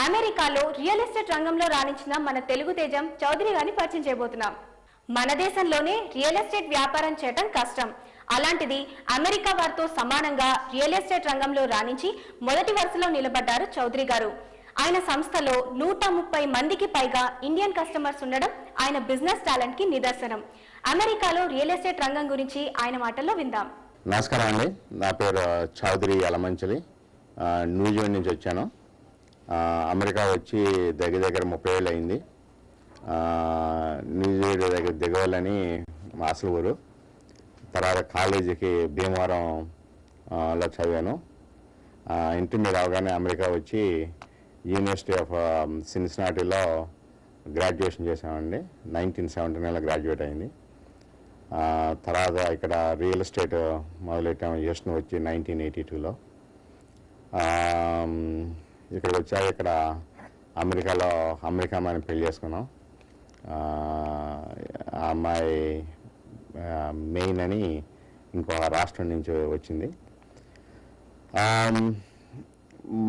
అమెరికాలో real estate రంగంలో రాణించిన మన తెలుగు తేజం చౌదరి గారిని పరిచయం చేయబోతున్నాం. మన దేశంలోనే రియల్ ఎస్టేట్ వ్యాపారం చేయడం కష్టం. అలాంటిది అమెరికా వారితో సమానంగా రియల్ ఎస్టేట్ రంగంలో రాణించి మొదటి వరుసలో నిలబడ్డారు చౌదరి గారు. ఆయన సంస్థలో 130 మందికి పైగా ఇండియన్ కస్టమర్స్ ఉండడం ఆయన బిజినెస్ టాలెంట్ కి నిదర్శనం. అమెరికాలో రియల్ ఎస్టేట్ రంగం గురించి ఆయన మాటల్లో విందాం. నమస్కారం అండి, నా పేరు చౌదరి యలమంచిలి. న్యూజిలాండ్ నుంచి వచ్చాను. అమెరికా వచ్చి దగ్గర 30 ఏళ్ళు అయింది. న్యూజిలాండ్ దగ్గర దిగవాలని మా అసలు ఊరు. తర్వాత కాలేజీకి భీమవరంలో చదివాను. ఇంటర్మీడియట్ అవగానే అమెరికా వచ్చి యూనివర్సిటీ ఆఫ్ సిన్సినాటీలో గ్రాడ్యుయేషన్ చేశామండి. 1979లో గ్రాడ్యుయేట్ అయింది. తర్వాత ఇక్కడ రియల్ ఎస్టేట్ మొదలెట్టాము. యూఎస్ను వచ్చి 1982లో. ఇక్కడికి వచ్చాక ఇక్కడ అమెరికాలో అమెరికా అమ్మాయిని పెళ్లి చేసుకున్నాం. ఆ అమ్మాయి మెయిన్ అని ఇంకో రాష్ట్రం నుంచి వచ్చింది.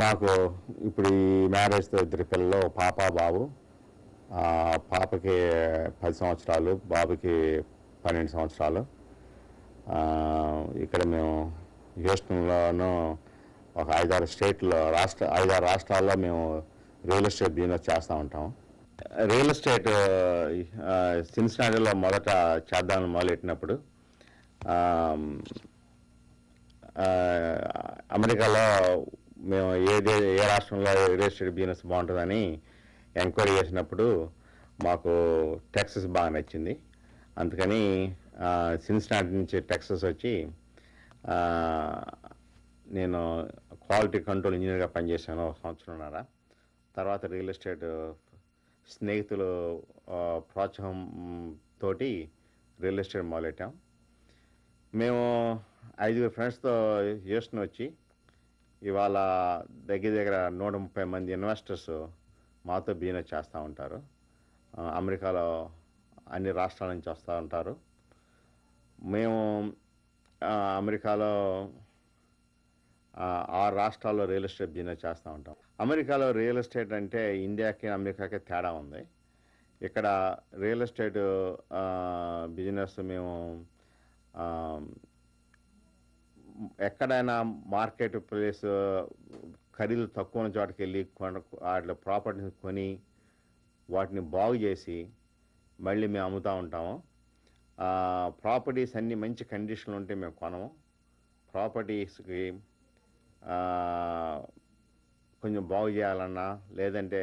మాకు ఇప్పుడు ఈ మ్యారేజ్తో 2 పిల్లలు, పాప బాబు. పాపకి 10 సంవత్సరాలు, బాబుకి 12 సంవత్సరాలు. ఇక్కడ మేము హ్యూస్టన్లోనూ ఒక 5-6 స్టేట్లో 5-6 రాష్ట్రాల్లో మేము రియల్ ఎస్టేట్ బిజినెస్ చేస్తూ ఉంటాము. రియల్ ఎస్టేట్ సిన్సినాటీలో మొదట చేద్దామని మొదలెట్టినప్పుడు అమెరికాలో మేము ఏ రాష్ట్రంలో రియల్ ఎస్టేట్ బిజినెస్ బాగుంటుందని ఎంక్వైరీ చేసినప్పుడు మాకు టెక్సస్ బాగా నచ్చింది. అందుకని సిన్సినాటీ నుంచి టెక్సస్ వచ్చి నేను క్వాలిటీ కంట్రోల్ ఇంజనీర్గా పనిచేశాను 1 సంవత్సరంన్నర. తర్వాత రియల్ ఎస్టేట్ స్నేహితులు ప్రోత్సాహం తోటి రియల్ ఎస్టేట్ మొదలెట్టాం. మేము 5 ఫ్రెండ్స్తో హ్యూస్టన్ వచ్చి ఇవాళ దగ్గర 130 మంది ఇన్వెస్టర్స్ మాతో బిజినెస్ చేస్తూ ఉంటారు. అమెరికాలో అన్ని రాష్ట్రాల నుంచి వస్తూ ఉంటారు. మేము అమెరికాలో 6 రాష్ట్రాల్లో రియల్ ఎస్టేట్ బిజినెస్ చేస్తూ ఉంటాం. అమెరికాలో రియల్ ఎస్టేట్ అంటే ఇండియాకి అమెరికాకి తేడా ఉంది. ఇక్కడ రియల్ ఎస్టేట్ బిజినెస్ మేము ఎక్కడైనా మార్కెట్ ప్లేస్ ఖరీదు తక్కువ ఉన్న చోటుకి వెళ్ళి వాటిలో ప్రాపర్టీని కొని వాటిని బాగు చేసి మళ్ళీ మేము అమ్ముతూ ఉంటాము. ప్రాపర్టీస్ అన్నీ మంచి కండిషన్లు ఉంటే మేము కొనము. ప్రాపర్టీస్కి కొంచెం బాగు చేయాలన్నా, లేదంటే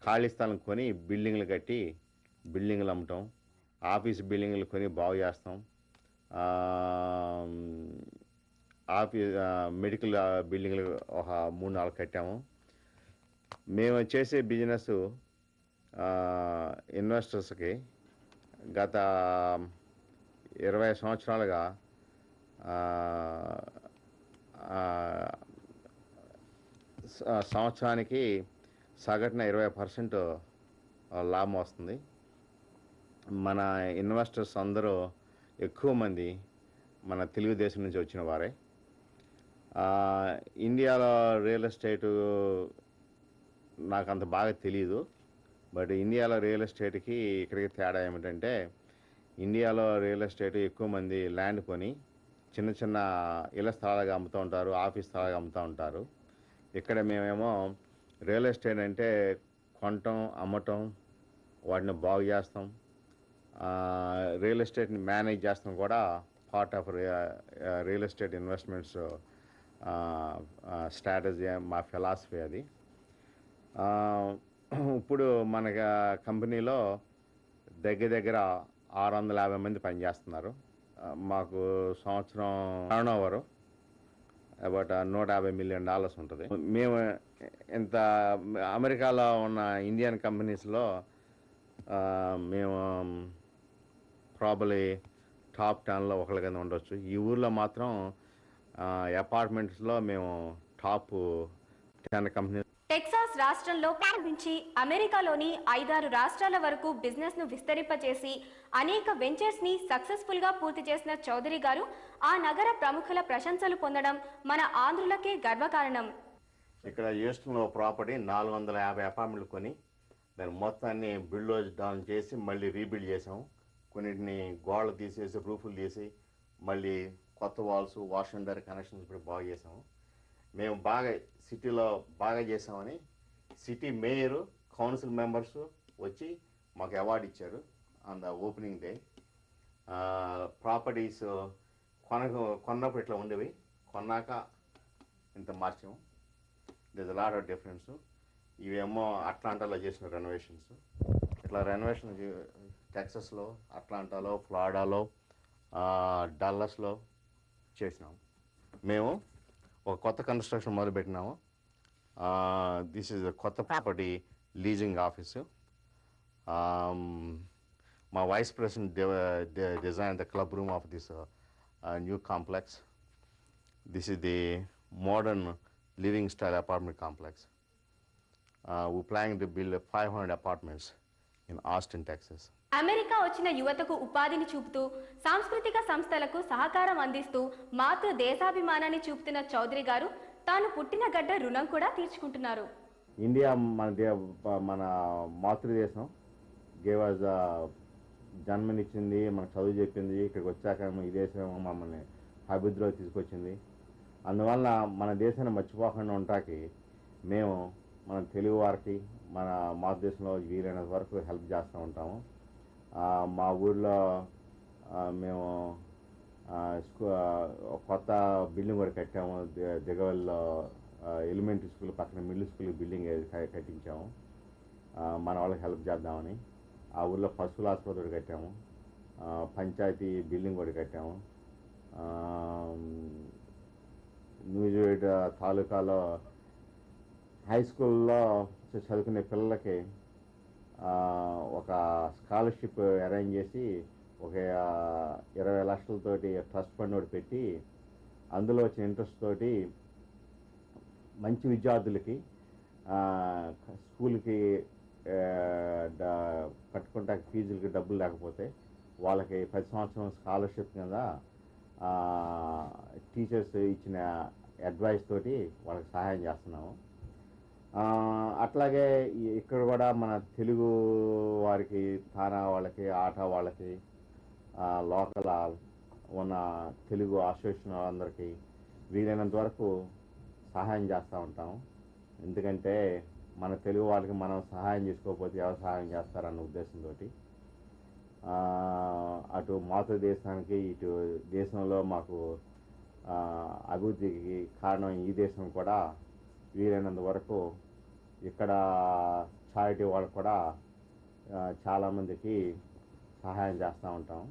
ఖాళీ స్థలం కొని బిల్డింగ్లు కట్టి బిల్డింగ్లు అమ్ముతాం. ఆఫీస్ బిల్డింగ్లు కొని బాగు చేస్తాం. మెడికల్ బిల్డింగ్లు ఒక 3-4 కట్టాము. మేము చేసే బిజినెస్ ఇన్వెస్టర్స్కి గత 20 సంవత్సరాలుగా సంవత్సరానికి సగటున 20% లాభం వస్తుంది. మన ఇన్వెస్టర్స్ అందరూ ఎక్కువ మంది మన తెలుగుదేశం నుంచి వచ్చిన వారే. ఇండియాలో రియల్ ఎస్టేటు నాకు అంత బాగా తెలియదు. బట్ ఇండియాలో రియల్ ఎస్టేట్కి ఇక్కడికి తేడా ఏమిటంటే, ఇండియాలో రియల్ ఎస్టేట్ ఎక్కువ మంది ల్యాండ్ కొని చిన్న ఇళ్ల స్థలాలుగా అమ్ముతూ ఉంటారు, ఆఫీస్ స్థలాలుగా అమ్ముతూ ఉంటారు. ఇక్కడ మేమేమో రియల్ ఎస్టేట్ అంటే కొనటం, అమ్మటం, వాటిని బాగు చేస్తాం, రియల్ ఎస్టేట్ని మేనేజ్ చేస్తాం కూడా part of real estate investments strategy, మా ఫిలాసఫీ అది. ఇప్పుడు మన కంపెనీలో దగ్గర 650 మంది పనిచేస్తున్నారు. మాకు సంవత్సరం టర్నోవర్ అబౌట్ $150 మిలియన్ ఉంటుంది. మేము ఇంత అమెరికాలో ఉన్న ఇండియన్ కంపెనీస్లో మేము ప్రాబబ్లీ టాప్ 10లో ఒకళ్ళ కింద ఉండొచ్చు. ఈ ఊర్లో మాత్రం అపార్ట్మెంట్స్లో మేము టాప్ 10 కంపెనీ. టెక్సాస్ రాష్ట్రంలో ప్రారంభించి అమెరికాలోని 5-6 రాష్ట్రాల వరకు బిజినెస్ ను విస్తరింపచేసి అనేక వెంచర్స్ ని సక్సెస్ఫుల్ గా పూర్తి చేసిన చౌదరి గారు ఆ నగర ప్రముఖుల ప్రశంసలు పొందడం మన ఆంధ్రులకే గర్వకారణం. ఇక్కడ యూస్టన్లో ప్రాపర్టీ 450 అపార్ట్మెంట్లు కొని దాని మొత్తాన్ని బిల్డోజ్ డౌన్ చేసి మళ్ళీ రీబిల్డ్ చేసాము. కొన్నిటిని గోడలు తీసేసి రూఫులు తీసి మళ్ళీ కొత్త వాల్స్ వాష్ అండ్ డైర్ కనెక్షన్స్ ఇప్పుడు బాగా చేసాము. మేము బాగా సిటీలో బాగా చేసామని సిటీ మేయరు కౌన్సిల్ మెంబర్స్ వచ్చి మాకు అవార్డు ఇచ్చారు on the opening day. Properties కొన్నప్పుడు ఇట్లా ఉండేవి, కొన్నాక ఇంత మార్చాము. This lot of difference. ఇవేమో అట్లాంటాలో చేసిన రెనోవేషన్స్. ఇట్లా రెనోవేషన్ టెక్సస్లో, అట్లాంటాలో, ఫ్లోరిడాలో, డల్లస్లో చేసినాము. మేము ఒక కొత్త కన్స్ట్రక్షన్ మొదలుపెట్టినాము. దిస్ ఈజ్ కొత్త ప్రాపర్టీ లీజింగ్ ఆఫీసు. మా vice president design the club room of this new complex. This is the modern living style apartment complex. We're planning to build 500 apartments in Austin, Texas. America వచ్చిన యువతకు ఉపాధిని చూపుతూ సాంస్కృతిక సంస్థలకు సహకారం అందిస్తూ మాతృ దేశాభిమానాన్ని చూపుతున్న చౌదరి గారు తాను పుట్టిన గడ్డ రుణం కూడా తీర్చుకుంటున్నారు. ఇండియా మన మాతృదేశం. గేవాజ్ జన్మనిచ్చింది, మనకు చదువు చెప్పింది. ఇక్కడికి వచ్చాక ఈ దేశం మమ్మల్ని అభివృద్ధిలో తీసుకొచ్చింది. అందువల్ల మన దేశాన్ని మర్చిపోకుండా ఉంటాకి మేము మన తెలుగు వారికి మన మాతృదేశంలో వీలైనంత వరకు హెల్ప్ చేస్తూ ఉంటాము. మా ఊళ్ళో మేము కొత్త బిల్డింగ్ కూడా కట్టాము. దిగవల్లో ఎలిమెంటరీ స్కూల్ పక్కన మిడిల్ స్కూల్ బిల్డింగ్ కట్టించాము మన వాళ్ళకి హెల్ప్ చేద్దామని. ఆ ఊళ్ళో పశువుల ఆసుపత్రి కట్టాము. పంచాయతీ బిల్డింగ్ కూడా కట్టాము. న్యూజివేడ్ తాలూకాలో హై స్కూల్లో చదువుకునే పిల్లలకి ఒక స్కాలర్షిప్ అరేంజ్ చేసి ఒక 20 లక్షలతోటి ట్రస్ట్ ఫండ్ ఒకటి పెట్టి అందులో వచ్చిన ఇంట్రెస్ట్ తోటి మంచి విద్యార్థులకి స్కూల్కి కట్టుకుంటా ఫీజులకి డబ్బులు లేకపోతే వాళ్ళకి ప్రతి సంవత్సరం స్కాలర్షిప్ కింద టీచర్స్ ఇచ్చిన అడ్వైస్ తోటి వాళ్ళకి సహాయం చేస్తున్నాము. అట్లాగే ఇక్కడ కూడా మన తెలుగు వారికి, తానా వాళ్ళకి, ఆట వాళ్ళకి, లోకల్ ఉన్న తెలుగు అసోసియేషన్ వాళ్ళందరికీ వీలైనంత వరకు సహాయం చేస్తూ ఉంటాము. ఎందుకంటే మన తెలుగు వాళ్ళకి మనం సహాయం చేసుకోకపోతే ఎవరు సహాయం చేస్తారన్న ఉద్దేశంతో అటు మాతృదేశానికి ఇటు దేశంలో మాకు అభివృద్ధికి కారణం ఈ దేశం కూడా వీలైనంత వరకు ఇక్కడ చారిటీ వాళ్ళకు కూడా చాలామందికి సహాయం చేస్తూ ఉంటాం.